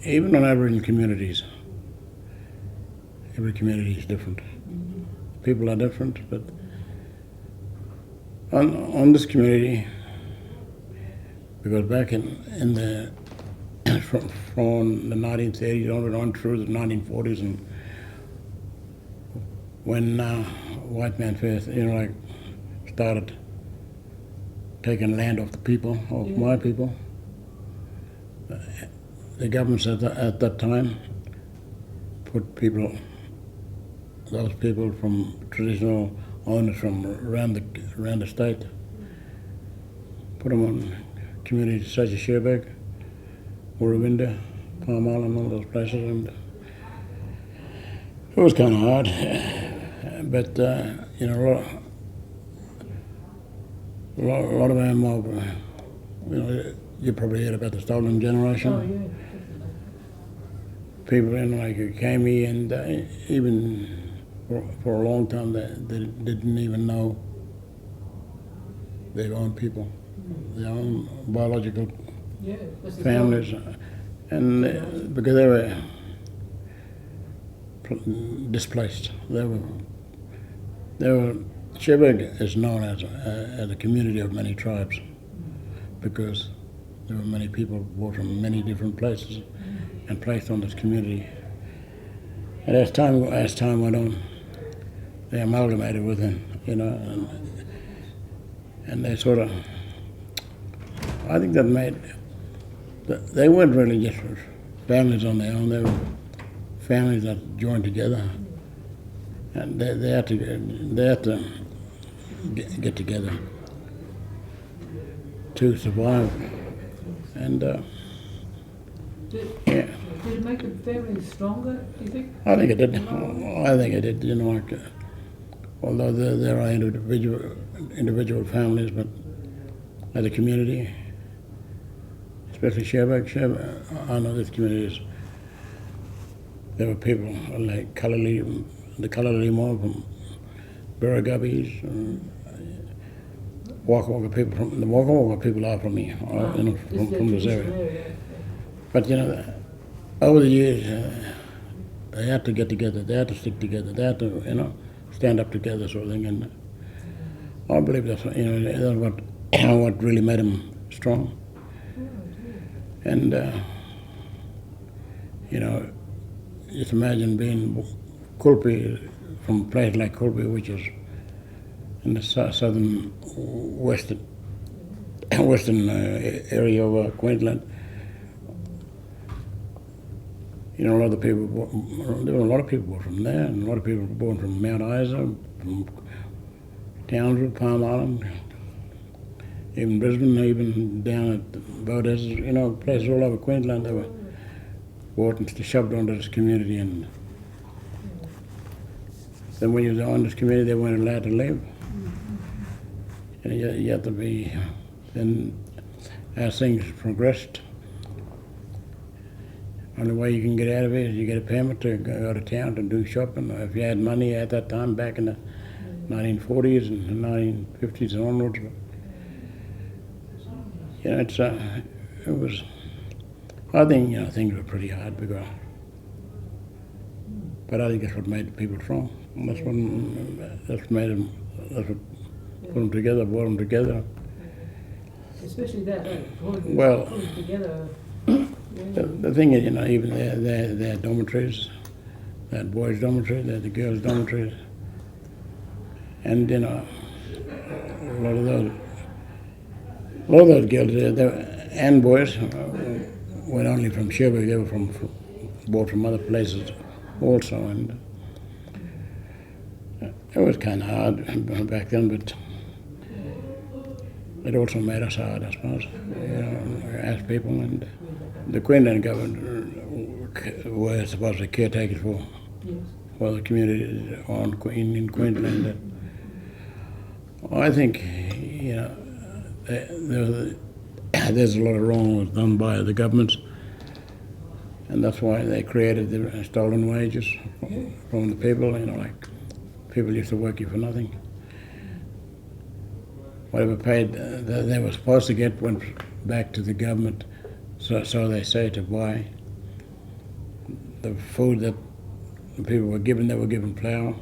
even on Aboriginal communities, every community is different. People are different, but on this community, because back in the from the 1930s on through the 1940s, and when white man first, started taking land off the people, off my people, the governments at that time put those people from traditional owners from around the state, put them on communities such as Cherbourg, Woorowinda, Palm Island, all those places, and it was kind of hard. But a lot of our mob, you probably heard about the stolen generation. Oh, yeah, definitely. People who came here and even for a long time they didn't even know their own people, their own biological families, and because they were displaced. They were Cherbourg is known as a community of many tribes because there were many people brought from many different places and placed on this community. And as time went on, they amalgamated with it, and they sort of, I think that they weren't really just families on their own. They were families that joined together, and they had to get together to survive. And Did it make the families stronger, do you think? I think it did. Although there are individual families, but as a community, especially Cherbourg, I know this community there were people like the Kalali mob from Burragubbies, Waka people from the Waka people are from here, from this area. But over the years, they had to get together. They had to stick together. They had to, stand up together, sort of thing. And I believe that's what really made them strong. And just imagine being Kulpi, from a place like Kulpi, which is in the southern western area of Queensland. There were a lot of people born from there, and a lot of people were born from Mount Isa, from Townsville, Palm Island, even Brisbane, even down at Beaudesert, places all over Queensland. They were brought and shoved onto this community, and then when you were on this community, they weren't allowed to leave. And you had to be. Then as things progressed, only way you can get out of it is you get a permit to go to town to do shopping. If you had money at that time, back in the 1940s and the 1950s and onwards, it was. I think things were pretty hard but I think that's what made the people strong. That's what made them. That's what put them together, brought them together. Especially that, putting together. The thing is, even they had dormitories, they had boys' dormitories, they had the girls' dormitories, and a lot of those girls and boys weren't only from Cherbourg, they were brought from other places also, and it was kind of hard back then, but it also made us hard, I suppose, as people. And the Queensland government were supposedly caretakers for the community in Queensland. I think, there's a lot of wrong done by the governments, and that's why they created the stolen wages from the people. Like people used to work here for nothing. Whatever paid they were supposed to get went back to the government, so they say, to buy the food that the people were given, they were given flour,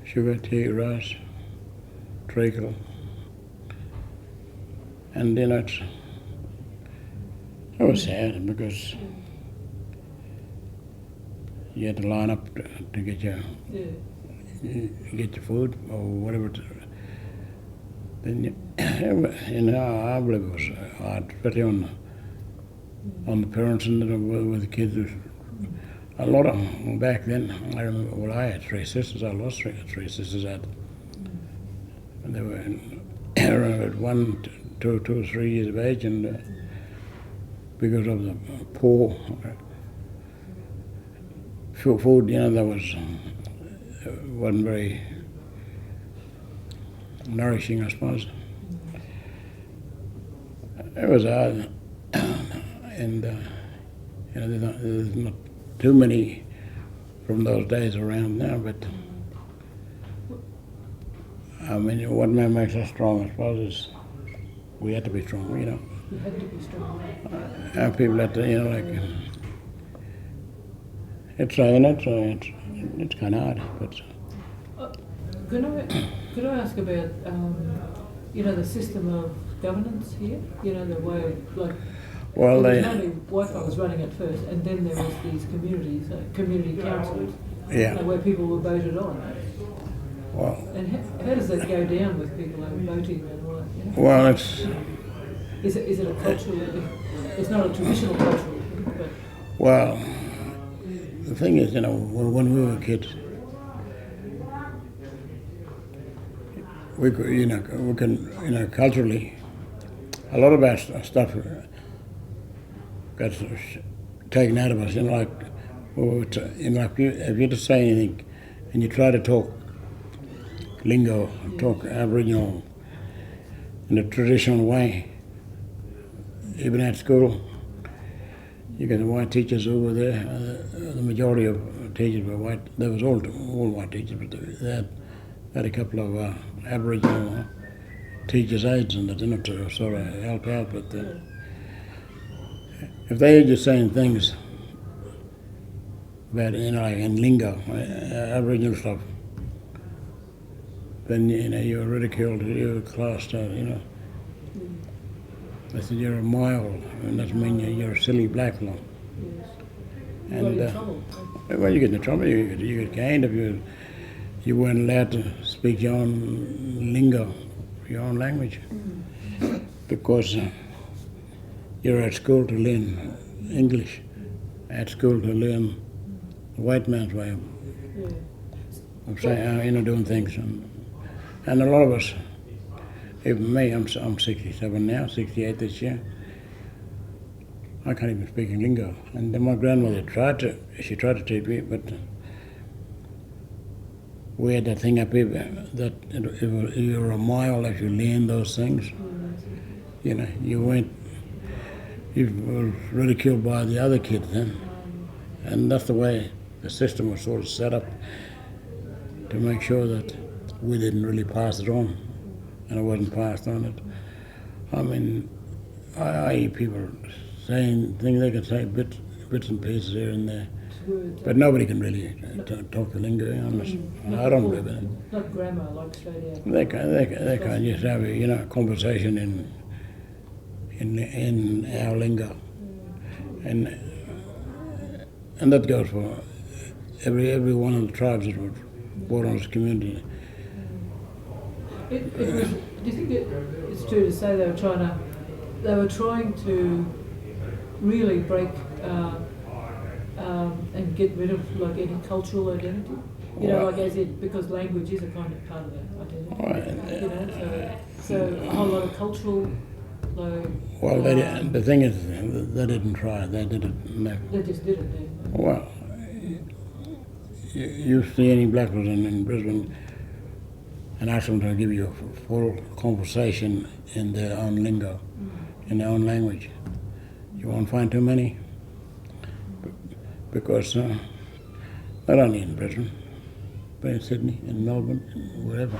sugar, tea, rice, treacle. And it was sad because you had to line up to get your food or whatever. Then I believe it was hard, especially on the parents and with the kids. A lot of back then. I remember. Well, I had three sisters. I lost three sisters. And they were around 1, 2, 3 years of age, and because of the poor food, that wasn't very nourishing, I suppose. It was hard, and there's not too many from those days around now, but I mean, what makes us strong, I suppose, is we had to be strong, You had to be strong. Our people had to, it's kind of hard, but. Could I ask about the system of governance here? The way of Well, only Wi-Fi was running at first, and then there was these community councils, where people were voted on. Well, and how does that go down with people voting and all that? Well, is it a cultural? It's not a traditional cultural thing, but. Well, the thing is, when we were kids, we can, culturally, a lot of our stuff got taken out of us. If you just say anything, and you try to talk lingo, talk Aboriginal in a traditional way, even at school, you get the white teachers who were there. The majority of teachers were white. There was all white teachers, but they had a couple of Aboriginal teachers' aides and that, to sort of help out. But if they heard you saying things about, like in lingo, Aboriginal stuff, then you were ridiculed, you were classed out. They said you're a mile, and that means you're a silly black one. Yes. And well, you get in trouble. You get caned if you weren't allowed to speak your own lingo, your own language, because you're at school to learn English, at school to learn the white man's way of saying, doing things, and a lot of us. Even me, I'm 67 now, 68 this year. I can't even speak in lingo. And then my grandmother tried to teach me, but we had that thing up here that if you were a mile if you learned those things. You were ridiculed by the other kids then. And that's the way the system was sort of set up to make sure that we didn't really pass it on. And I wasn't passed on it. I mean, I hear people saying things, they can say bits and pieces here and there, but nobody can really talk the lingo. I don't believe in it. Not grammar, like straight out. They can't just have a conversation in our lingo, and that goes for every one of the tribes that were born on this community. Do you think it's true to say they were trying to really break and get rid of any cultural identity? Because language is a kind of part of that identity. So a whole lot of cultural. Well, the thing is, they didn't try. They did it. They just did it. Well, you see any black person in Brisbane and ask them to give you a full conversation in their own lingo, in their own language. You won't find too many, because not only in Brisbane, but in Sydney, in Melbourne, wherever.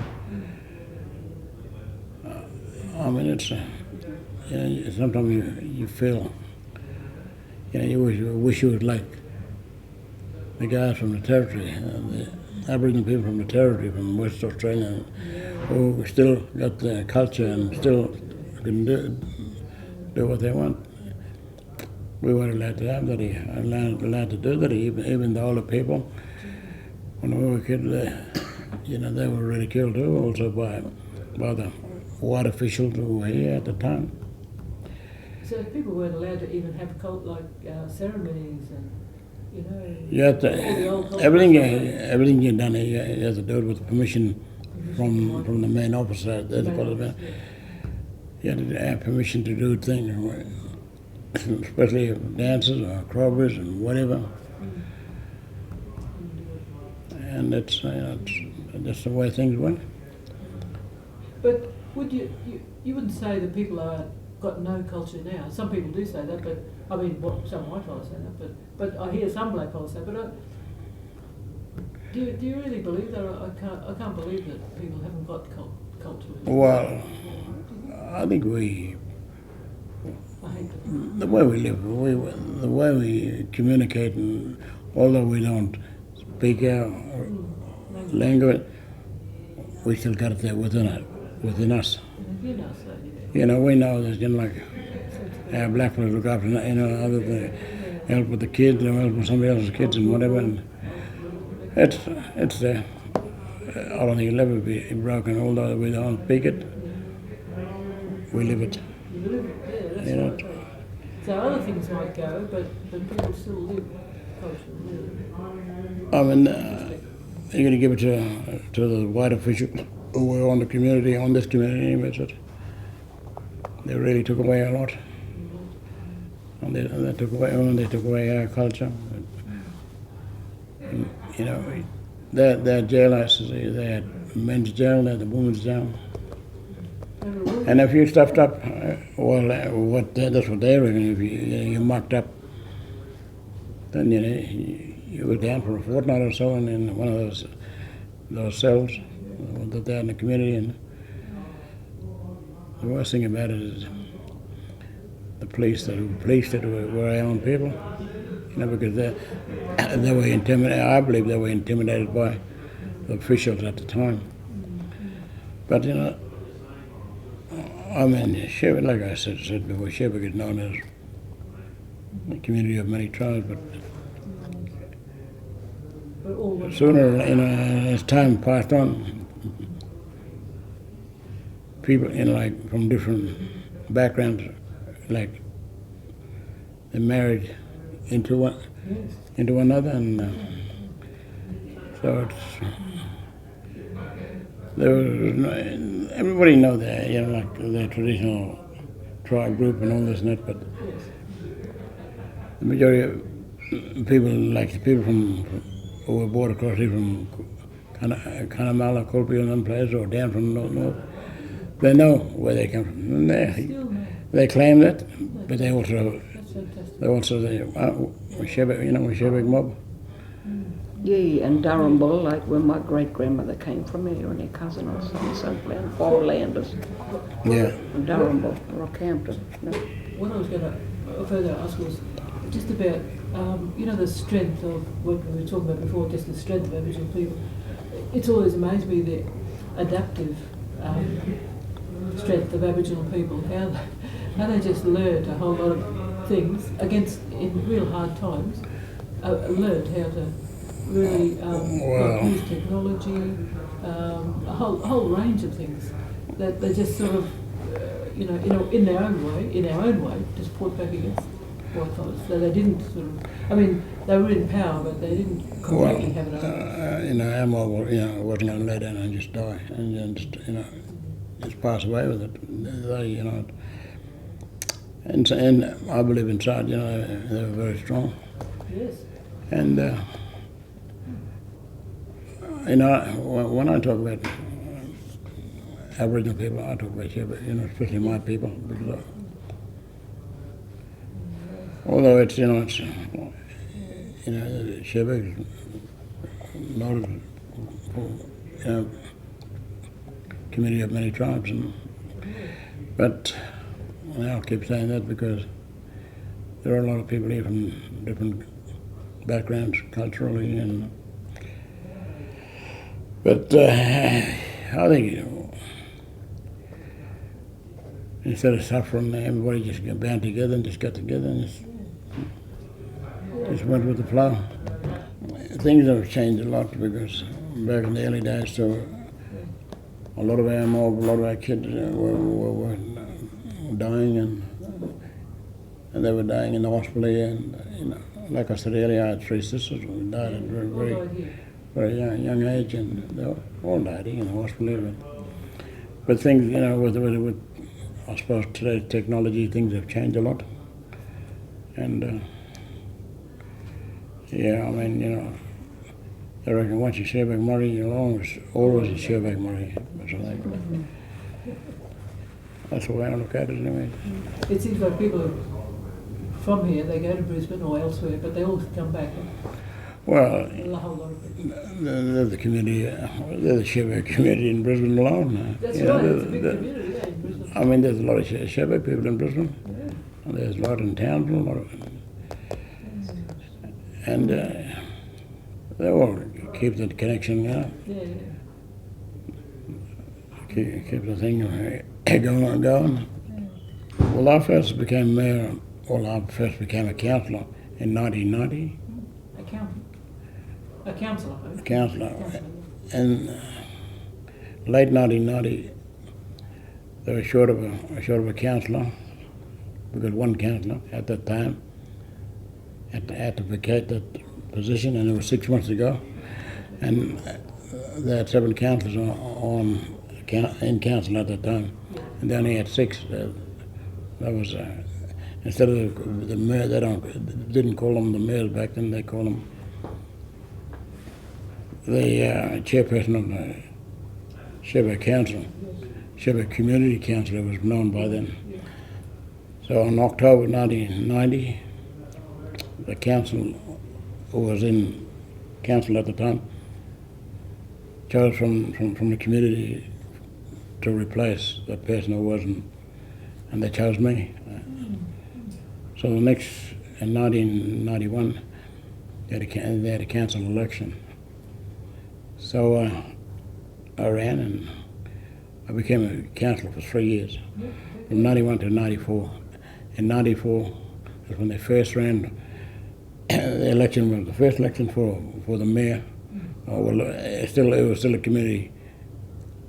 I mean, it's sometimes you feel, you wish you was like the guys from the territory, the Aboriginal people from the territory, from West Australia, who still got the culture and still can do what they want. We weren't allowed to have that here, allowed to do that here. Even the older people, when we were kids, they were ridiculed too, also by the white officials who were here at the time. So people weren't allowed to even have ceremonies and, You have to, everything you've done here, you have to do it with permission from the main officer. You had to have permission to do things, especially dances or crowbars and whatever. And that's the way things went. But would you wouldn't say that people are got no culture now? Some people do say that, but some white fellows say that, but I hear some black fellows say. But do you really believe that? I can't believe that people haven't got culture. Well, I think the way we live, the way we communicate, and although we don't speak our language, we still got it there within us. We know that, like our black fellows look after, other than help with the kids, or help with somebody else's kids and whatever. And it's there. I don't think it'll ever be broken, although we don't speak it. We live it. Right. So other things might go, but people still live culture. You're going to give it to the white officials who were on this community, but they really took away a lot. And they took away our culture. They had jail houses, they had men's jail, they had the women's jail. And if you stuffed up, that's what they reckon. If you mucked up, then you were down for a fortnight or so in one of those cells that they had in the community. And the worst thing about it is the police that policed it were our own people. Because they were intimidated. I believe they were intimidated by the officials at the time. But Cherbourg, like I said before, Cherbourg is known as a community of many tribes, but sooner, as time passed on, people, from different backgrounds, they married into another, and so everybody know that, the traditional tribe group and all this and that, but the majority of people, like the people who were brought across here from Cunnamulla, Colby and them places, or down from the north, they know where they come from. And they claim that, but we're Cherbourg mob. Yeah, and Durhambul, like where my great-grandmother came from here, and her cousin or something, Overlanders. Yeah. And Durhambul, Rockhampton. What I was going to further ask was just about, the strength of what we were talking about before, just the strength of Aboriginal people. It's always amazed me the adaptive strength of Aboriginal people, how they just learned a whole lot of things in real hard times, learned how to really use technology, a whole range of things that they just sort of, in their own way, just fought back against white fellas. So they didn't they were in power, but they didn't completely have it over. Our mob, wasn't going to lay down and just die and just pass away with it. And I believe inside, they were very strong. Yes. And when I talk about Aboriginal people, I talk about Cherbourg, especially my people, because although it's Cherbourg is noted for community of many tribes, but I'll keep saying that because there are a lot of people here from different backgrounds culturally, but I think instead of suffering, everybody just got bound together and just got together and just went with the flow. Things have changed a lot because back in the early days, so a lot of our kids were dying, and they were dying in the hospital here. And like I said earlier, I had 3 sisters who died at very young age, and they were all died in the hospital here. But things, with I suppose today's technology, things have changed a lot, and I reckon once you Cherbourg Murray, you'll always in Cherbourg Murray. That's the way I look at it anyway. It seems like people from here, they go to Brisbane or elsewhere, but they all come back. Well, A whole lot of people. they're the community, they're the Cherbourg community in Brisbane alone. That's right, it's a big community, yeah, in Brisbane. I mean, there's a lot of Cherbourg people in Brisbane. Yeah. And there's a lot in Townsville, a lot of, and they all keep the connection, Yeah. Keep the thing going. Yeah. Well, I first became mayor, I first became a councillor in 1990. A councillor. A councillor. And late 1990, they were short of a councillor. We got one councillor at that time. Had to vacate that position, and it was 6 months ago. And they had 7 councillors in council at that time, and they only had 6. That was instead of the mayor. They didn't call them the mayors back then. They called them the chairperson of the Cherbourg Council, Cherbourg Community Council. It was known by then. So in October 1990, the council, who was in council at the time, chose from the community to replace that person who wasn't, and they chose me. So the next, in 1991, they had a council election. So I ran, and I became a councillor for 3 years, from 91 to 94. In 94 was when they first ran. The election was the first election for the mayor. It was still a community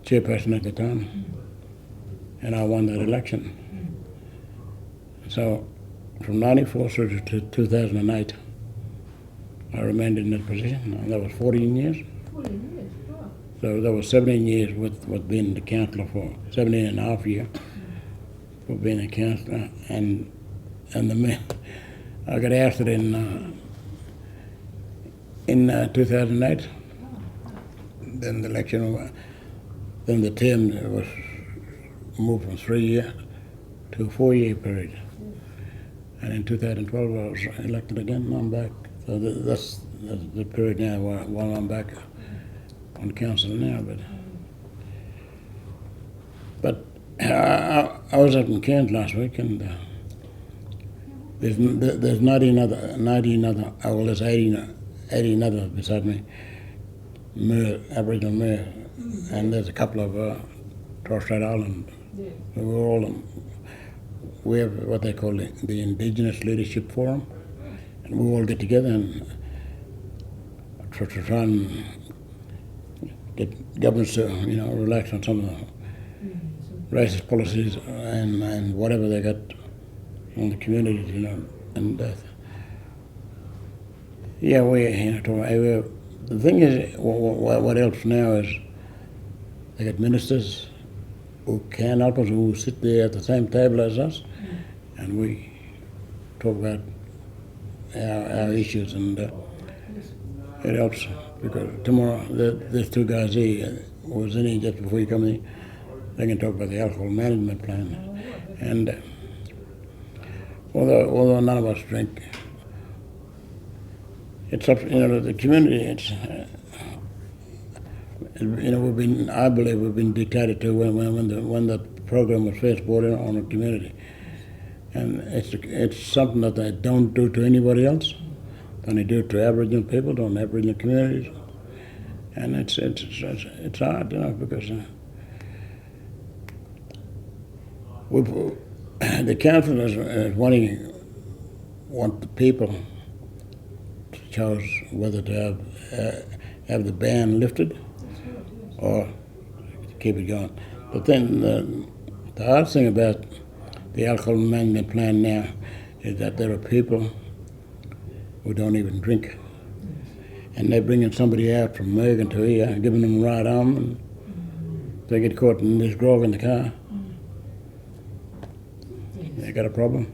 chairperson at the time, and I won that election. So from 94 through to 2008, I remained in that position, and that was 14 years. 14 years, wow. So that was 17 years with being the councillor for 17 and a half years for being a councillor, and the mayor. I got ousted in 2008. Then the election, then the term was moved from 3 year to a 4 year period. And in 2012 I was elected again, and I'm back. So that's the period now while I'm back on council now. But I was up in Cairns last week, and there's 90 other, well, there's 80 other beside me, Aboriginal mayor, and there's a couple of Torres Strait Island. Yeah. We have what they call the Indigenous Leadership Forum, and we all get together and try and get governments to relax on some of the racist policies and whatever they got on the communities, and the thing is, what helps now is they got ministers who can help us, who sit there at the same table as us, and we talk about our issues, and it helps, because tomorrow there's 2 guys here who was in here just before you come in. They can talk about the alcohol management plan, and although none of us drink, it's up, the community. I believe we've been dictated to when the program was first brought in on the community, and it's something that they don't do to anybody else. only do it to Aboriginal people, to Aboriginal communities, and it's hard, because the council is want the people to choose whether to have the ban lifted or keep it going. But then the hard thing about the alcohol management plan now is that there are people who don't even drink. And they're bringing somebody out from Mergen to here, giving them a ride home, and they get caught in this grog in the car. They got a problem.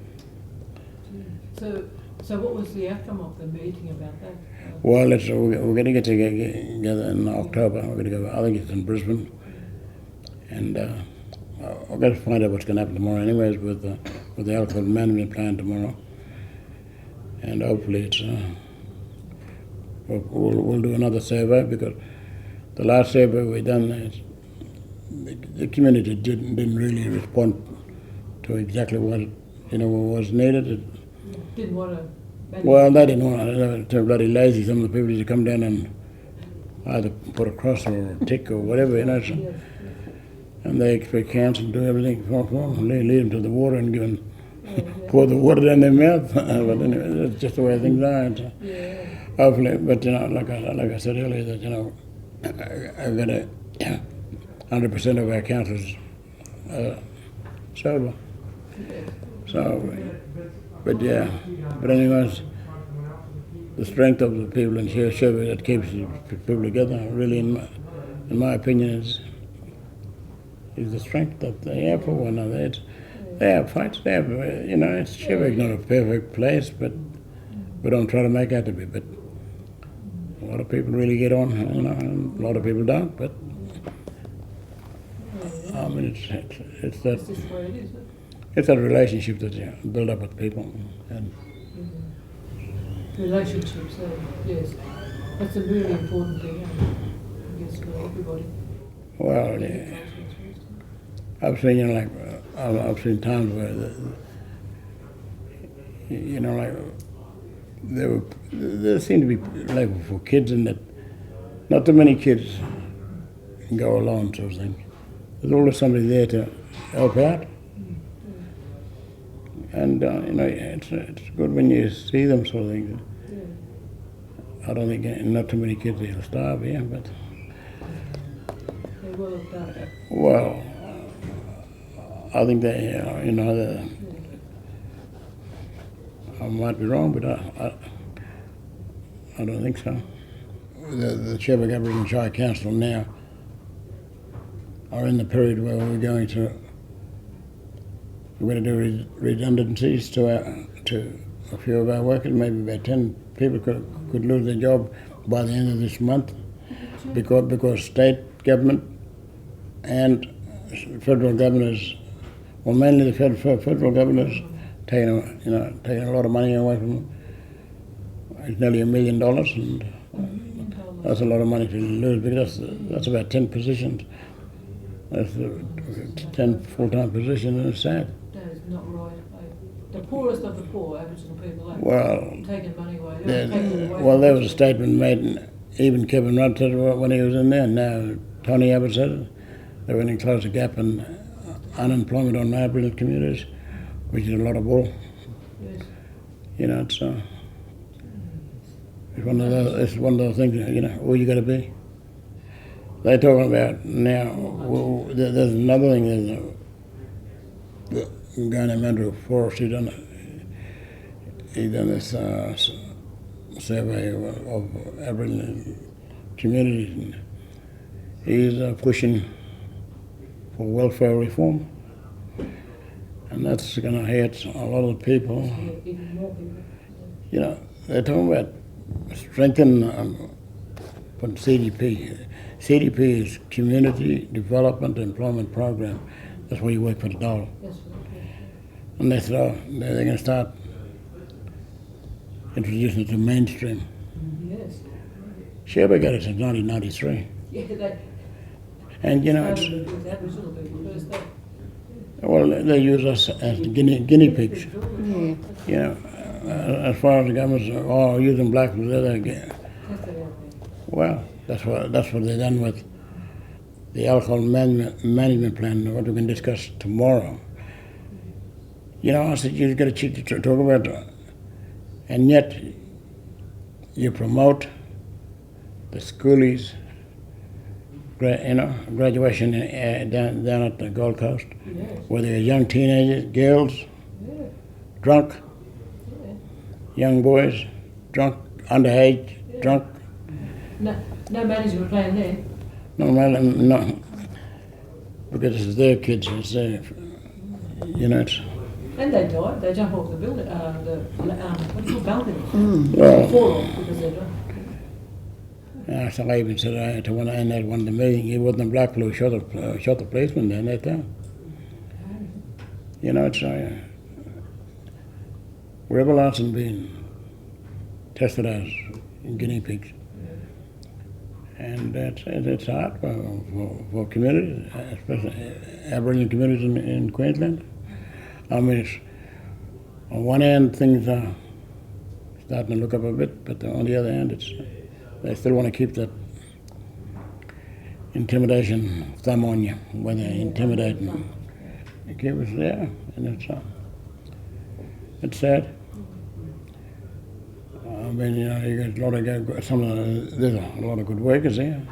So what was the outcome of the meeting about that? Well, we're going to get together in October. We're going to go, I think it's in Brisbane. And I've got to find out what's going to happen tomorrow anyways with the alcohol management plan tomorrow. And hopefully it's we'll do another survey, because the last survey we done, the community didn't really respond to exactly what was needed. Didn't want to. Well, they didn't want to. They were too bloody lazy. Some of the people used to come down and either put a cross or a tick or whatever, So, and they expect council to do everything for them, lead them to the water and give them pour the water down their mouth. But anyway, that's just the way things are. And so, hopefully, but like I said earlier, that I've got 100% of our councils sober. So, but anyways, the strength of the people in Cherbourg that keeps the people together, really, in my opinion, is the strength that they have for one another. They have fights. They have, Cherbourg's not a perfect place, but we don't try to make out to be. But a lot of people really get on, and a lot of people don't. But I mean, it's that. It's just the way it is, It's that relationship that you build up with people, and relationships. Yes, that's a really important thing, I guess, for everybody. well, yeah. I've seen, I've seen times where, there seem to be, for kids, and that not too many kids can go alone, sort of thing. There's always somebody there to help out. And, it's good when you see them, sort of thing. I don't think not too many kids will starve here, but. They're well looked after. Well, I think they, I might be wrong, but I don't think so. The Cherbourg Aboriginal Shire Council now are in the period where we're going to do redundancies to a few of our workers. Maybe about 10 people could lose their job by the end of this month, because state government and federal governors, well, mainly the federal governors, taking a lot of money away from them. It's nearly $1 million, and that's a lot of money to lose, because that's about 10 positions. That's 10 full-time positions, and it's sad. That is not right. The poorest of the poor, Aboriginal people, taking money away. There was a statement made, and even Kevin Rudd said it when he was in there. Now Tony Abbott said it. They're going to close the gap in unemployment on Aboriginal communities, which is a lot of bull. Yes. It's one of those things. Where you got to be. They're talking about now. There's another thing. There's a guy named Andrew Forrest. He done this survey of Aboriginal communities, and he's pushing for welfare reform, and that's going to hurt a lot of people. Even more people. They're talking about strengthening from CDP. CDP is Community Development Employment Program. That's where you work for the dollar. Yes, And they said, they're going to start introducing it to mainstream. yes. Cherbourg got it since 1993. Yeah, they And, started with Aboriginal people first. they use us as the guinea pigs. Yeah. as far as the government's all using black for the other, Yes, they are. well, that's what they done with the alcohol management plan, what we can discuss tomorrow. You know, I said you got to talk about, and yet you promote the schoolies, graduation down at the Gold Coast, Yes. where they're young teenagers, girls, Yeah. drunk, Yeah. young boys, drunk, underage, Yeah. drunk. No management plan there. No, because it's their kids, it's their, you know, it's, And they died. They jump off the building, what do you call balcony? well, Fall off because they're drunk. I think I even said to one in that one of the meeting, he wasn't a black blue shot the policeman down that time. You know, it's we're everlasting being tested as guinea pigs. And it's hard for communities, especially Aboriginal communities in Queensland. I mean, it's, on one hand, things are starting to look up a bit, but on the other hand, they still want to keep that intimidation thumb on you, whether they're intimidating. They keep us there, and it's sad. I mean, you know, you got a lot of there's a lot of good workers here.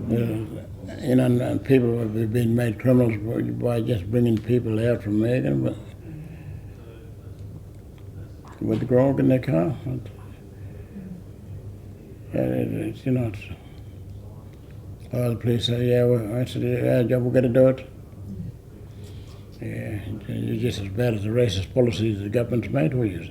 You know, and people have been made criminals by just bringing people out from America, but with the grog in their car. It's, you know, it's, the police say, yeah, I said, yeah, our job, we've got to do it. Yeah, you're just as bad as the racist policies the government's made for you.